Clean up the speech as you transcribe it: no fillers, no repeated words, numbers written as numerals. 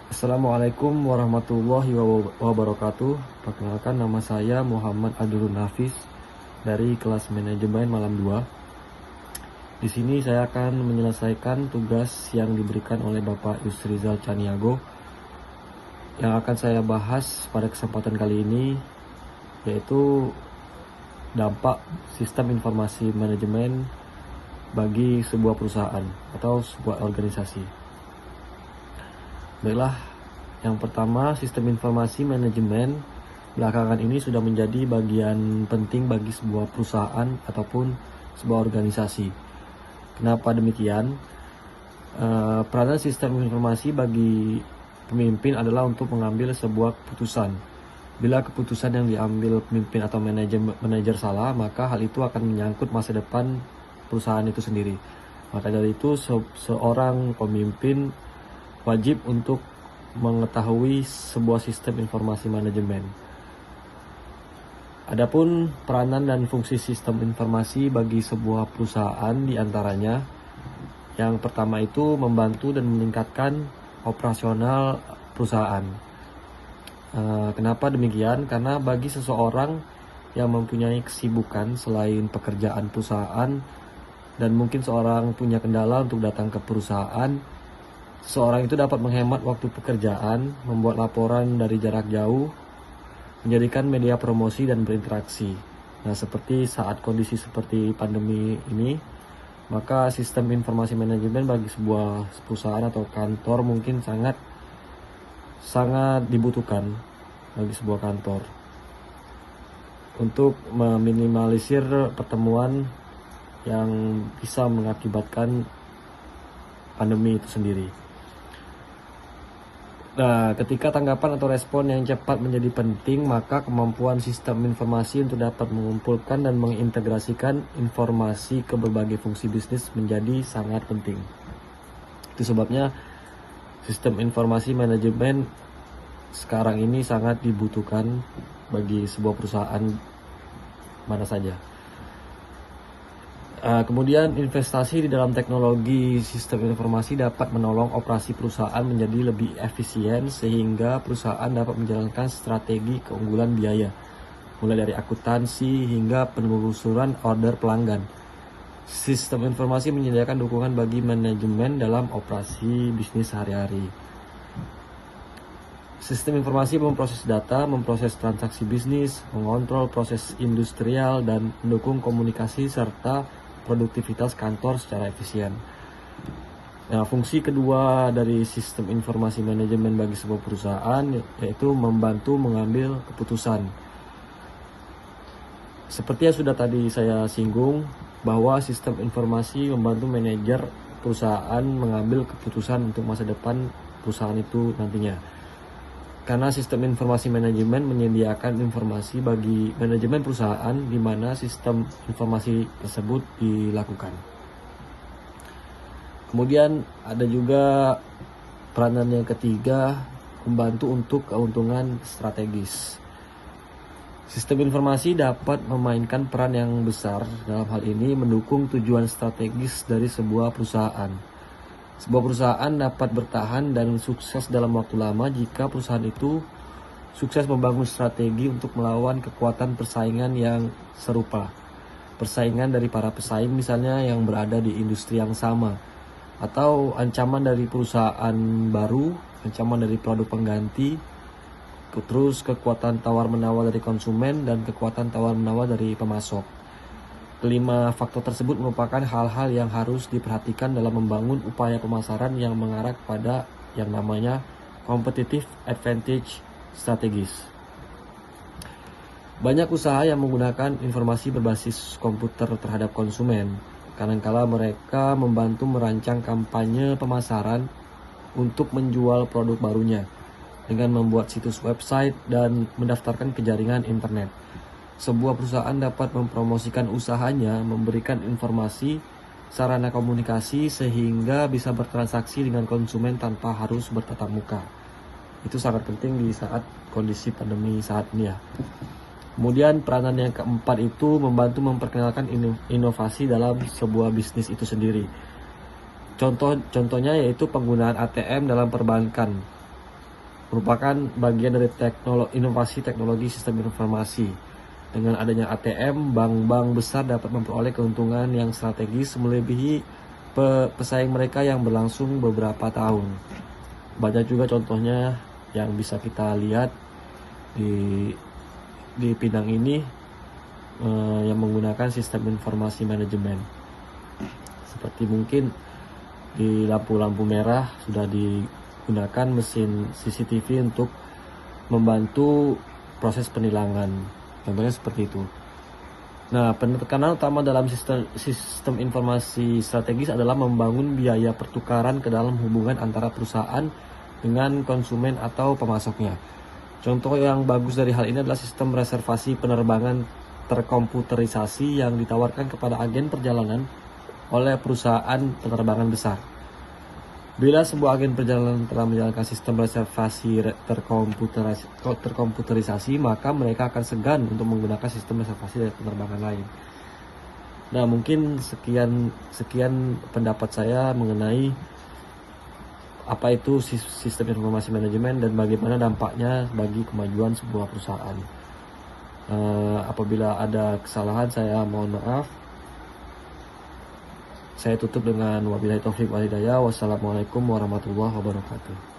Assalamualaikum warahmatullahi wabarakatuh. Perkenalkan, nama saya Muhammad Adurun Hafiz dari kelas manajemen malam 2. Di sini saya akan menyelesaikan tugas yang diberikan oleh Bapak Yusrizal Caniago. Yang akan saya bahas pada kesempatan kali ini yaitu dampak sistem informasi manajemen bagi sebuah perusahaan atau sebuah organisasi. Baiklah, yang pertama, sistem informasi manajemen belakangan ini sudah menjadi bagian penting bagi sebuah perusahaan ataupun sebuah organisasi. Kenapa demikian? Peranan sistem informasi bagi pemimpin adalah untuk mengambil sebuah keputusan. Bila keputusan yang diambil pemimpin atau manajer salah, maka hal itu akan menyangkut masa depan perusahaan itu sendiri. Maka dari itu, seorang pemimpin wajib untuk mengetahui sebuah sistem informasi manajemen. Adapun peranan dan fungsi sistem informasi bagi sebuah perusahaan diantaranya, yang pertama itu membantu dan meningkatkan operasional perusahaan. Kenapa demikian? Karena bagi seseorang yang mempunyai kesibukan selain pekerjaan perusahaan dan mungkin seorang punya kendala untuk datang ke perusahaan, seorang itu dapat menghemat waktu pekerjaan, membuat laporan dari jarak jauh, menjadikan media promosi dan berinteraksi. Nah, seperti saat kondisi seperti pandemi ini, maka sistem informasi manajemen bagi sebuah perusahaan atau kantor mungkin sangat dibutuhkan bagi sebuah kantor untuk meminimalisir pertemuan yang bisa mengakibatkan pandemi itu sendiri. Nah, ketika tanggapan atau respon yang cepat menjadi penting, maka kemampuan sistem informasi untuk dapat mengumpulkan dan mengintegrasikan informasi ke berbagai fungsi bisnis menjadi sangat penting. Itu sebabnya sistem informasi manajemen sekarang ini sangat dibutuhkan bagi sebuah perusahaan mana saja. Kemudian investasi di dalam teknologi sistem informasi dapat menolong operasi perusahaan menjadi lebih efisien sehingga perusahaan dapat menjalankan strategi keunggulan biaya, mulai dari akuntansi hingga penelusuran order pelanggan. Sistem informasi menyediakan dukungan bagi manajemen dalam operasi bisnis sehari-hari. Sistem informasi memproses data, memproses transaksi bisnis, mengontrol proses industrial, dan mendukung komunikasi serta produktivitas kantor secara efisien. Nah, fungsi kedua dari sistem informasi manajemen bagi sebuah perusahaan yaitu membantu mengambil keputusan. Seperti yang sudah tadi saya singgung, bahwa sistem informasi membantu manajer perusahaan mengambil keputusan untuk masa depan perusahaan itu nantinya. Karena sistem informasi manajemen menyediakan informasi bagi manajemen perusahaan di mana sistem informasi tersebut dilakukan. Kemudian ada juga peranan yang ketiga, membantu untuk keuntungan strategis. Sistem informasi dapat memainkan peran yang besar dalam hal ini mendukung tujuan strategis dari sebuah perusahaan. Sebuah perusahaan dapat bertahan dan sukses dalam waktu lama jika perusahaan itu sukses membangun strategi untuk melawan kekuatan persaingan yang serupa. Persaingan dari para pesaing misalnya yang berada di industri yang sama, atau ancaman dari perusahaan baru, ancaman dari produk pengganti, terus kekuatan tawar-menawar dari konsumen dan kekuatan tawar-menawar dari pemasok. Kelima faktor tersebut merupakan hal-hal yang harus diperhatikan dalam membangun upaya pemasaran yang mengarah kepada yang namanya competitive advantage strategis. Banyak usaha yang menggunakan informasi berbasis komputer terhadap konsumen. Kadangkala mereka membantu merancang kampanye pemasaran untuk menjual produk barunya dengan membuat situs website dan mendaftarkan ke jaringan internet. Sebuah perusahaan dapat mempromosikan usahanya, memberikan informasi, sarana komunikasi sehingga bisa bertransaksi dengan konsumen tanpa harus bertatap muka. Itu sangat penting di saat kondisi pandemi saat ini ya. Kemudian peranan yang keempat itu membantu memperkenalkan inovasi dalam sebuah bisnis itu sendiri. Contohnya yaitu penggunaan ATM dalam perbankan. merupakan bagian dari inovasi teknologi sistem informasi. Dengan adanya ATM, bank-bank besar dapat memperoleh keuntungan yang strategis melebihi pesaing mereka yang berlangsung beberapa tahun. Banyak juga contohnya yang bisa kita lihat di Pinang ini yang menggunakan sistem informasi manajemen. Seperti mungkin di lampu-lampu merah sudah digunakan mesin CCTV untuk membantu proses penilangan. Contohnya seperti itu. Nah, penekanan utama dalam sistem informasi strategis adalah membangun biaya pertukaran ke dalam hubungan antara perusahaan dengan konsumen atau pemasoknya. Contoh yang bagus dari hal ini adalah sistem reservasi penerbangan terkomputerisasi yang ditawarkan kepada agen perjalanan oleh perusahaan penerbangan besar. Bila sebuah agen perjalanan telah menjalankan sistem reservasi terkomputerisasi, maka mereka akan segan untuk menggunakan sistem reservasi dari penerbangan lain. Nah, mungkin sekian pendapat saya mengenai apa itu sistem informasi manajemen dan bagaimana dampaknya bagi kemajuan sebuah perusahaan. Apabila ada kesalahan, saya mohon maaf. Saya tutup dengan wabillahi taufiq wal hidayah. Wassalamualaikum warahmatullahi wabarakatuh.